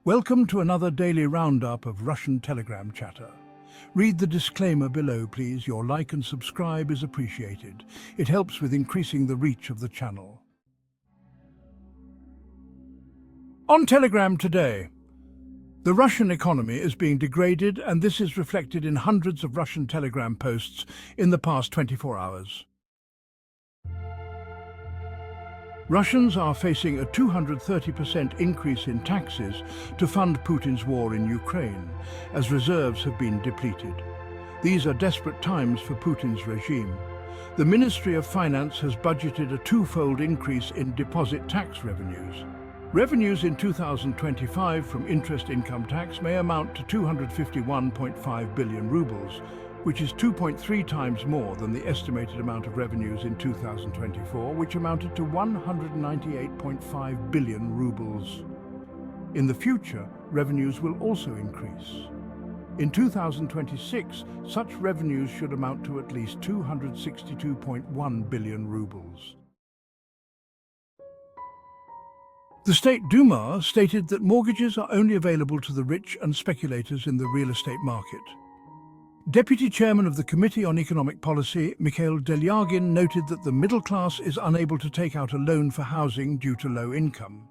Welcome to another daily roundup of Russian Telegram chatter. Read the disclaimer below, please. Your like and subscribe is appreciated. It helps with increasing the reach of the channel. On Telegram today, the Russian economy is being degraded, and this is reflected in hundreds of Russian Telegram posts in the past 24 hours. Russians are facing a 230% increase in taxes to fund Putin's war in Ukraine, as reserves have been depleted. These are desperate times for Putin's regime. The Ministry of Finance has budgeted a twofold increase in deposit tax revenues. Revenues in 2025 from interest income tax may amount to 251.5 billion rubles, which is 2.3 times more than the estimated amount of revenues in 2024, which amounted to 198.5 billion rubles. In the future, revenues will also increase. In 2026, such revenues should amount to at least 262.1 billion rubles. The State Duma stated that mortgages are only available to the rich and speculators in the real estate market. Deputy Chairman of the Committee on Economic Policy, Mikhail Delyagin, noted that the middle class is unable to take out a loan for housing due to low income.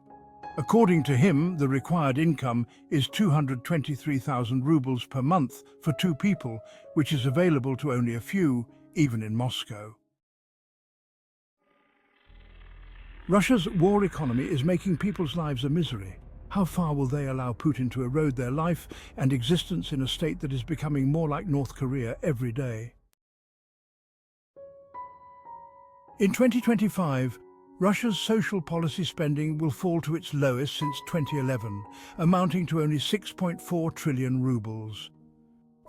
According to him, the required income is 223,000 rubles per month for two people, which is available to only a few, even in Moscow. Russia's war economy is making people's lives a misery. How far will they allow Putin to erode their life and existence in a state that is becoming more like North Korea every day? In 2025, Russia's social policy spending will fall to its lowest since 2011, amounting to only 6.4 trillion rubles.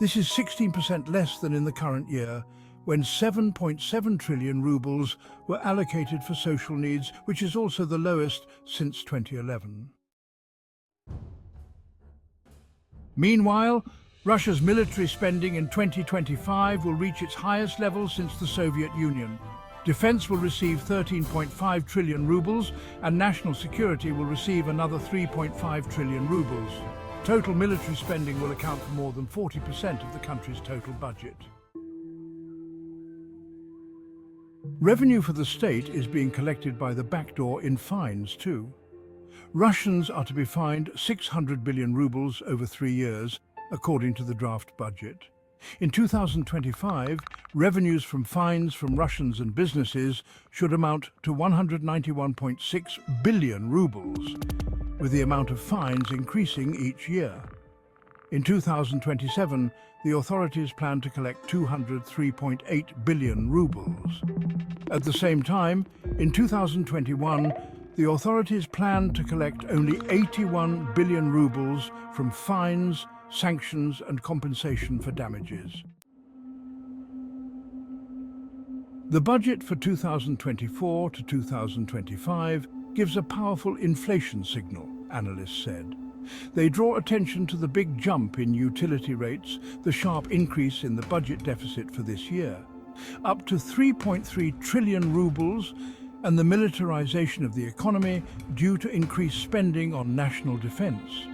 This is 16% less than in the current year, when 7.7 trillion rubles were allocated for social needs, which is also the lowest since 2011. Meanwhile, Russia's military spending in 2025 will reach its highest level since the Soviet Union. Defense will receive 13.5 trillion rubles, and national security will receive another 3.5 trillion rubles. Total military spending will account for more than 40% of the country's total budget. Revenue for the state is being collected by the back door in fines too. Russians are to be fined 600 billion rubles over 3 years, according to the draft budget. In 2025, revenues from fines from Russians and businesses should amount to 191.6 billion rubles, with the amount of fines increasing each year. In 2027, the authorities plan to collect 203.8 billion rubles. At the same time, in 2021, the authorities plan to collect only 81 billion rubles from fines, sanctions and compensation for damages. The budget for 2024 to 2025 gives a powerful inflation signal, analysts said. They draw attention to the big jump in utility rates, the sharp increase in the budget deficit for this year, up to 3.3 trillion rubles, and the militarization of the economy due to increased spending on national defense.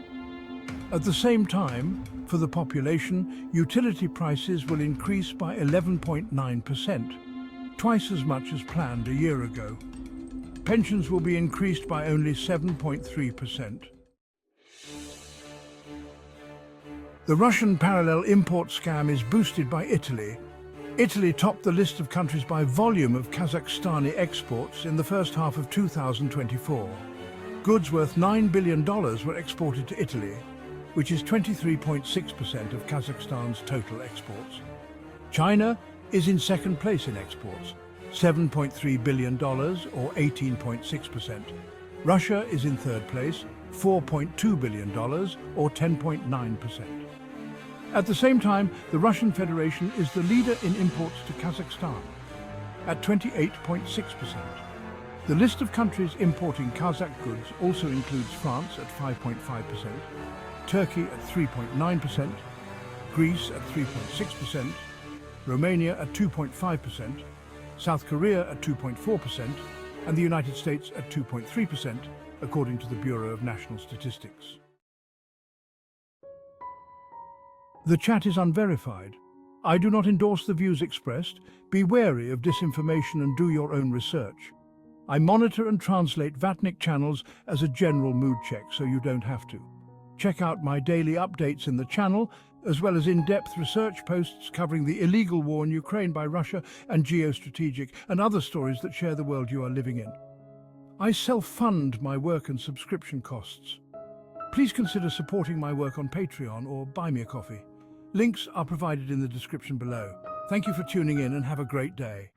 At the same time, for the population, utility prices will increase by 11.9%, twice as much as planned a year ago. Pensions will be increased by only 7.3%. The Russian parallel import scam is boosted by Italy. Italy topped the list of countries by volume of Kazakhstani exports in the first half of 2024. Goods worth $9 billion were exported to Italy, which is 23.6% of Kazakhstan's total exports. China is in second place in exports, $7.3 billion or 18.6%. Russia is in third place, $4.2 billion or 10.9%. At the same time, the Russian Federation is the leader in imports to Kazakhstan, at 28.6%. The list of countries importing Kazakh goods also includes France at 5.5%, Turkey at 3.9%, Greece at 3.6%, Romania at 2.5%, South Korea at 2.4%, and the United States at 2.3%, according to the Bureau of National Statistics. The chat is unverified. I do not endorse the views expressed. Be wary of disinformation and do your own research. I monitor and translate Vatnik channels as a general mood check, so you don't have to. Check out my daily updates in the channel, as well as in-depth research posts covering the illegal war in Ukraine by Russia and geostrategic and other stories that share the world you are living in. I self-fund my work and subscription costs. Please consider supporting my work on Patreon or buy me a coffee. Links are provided in the description below. Thank you for tuning in and have a great day.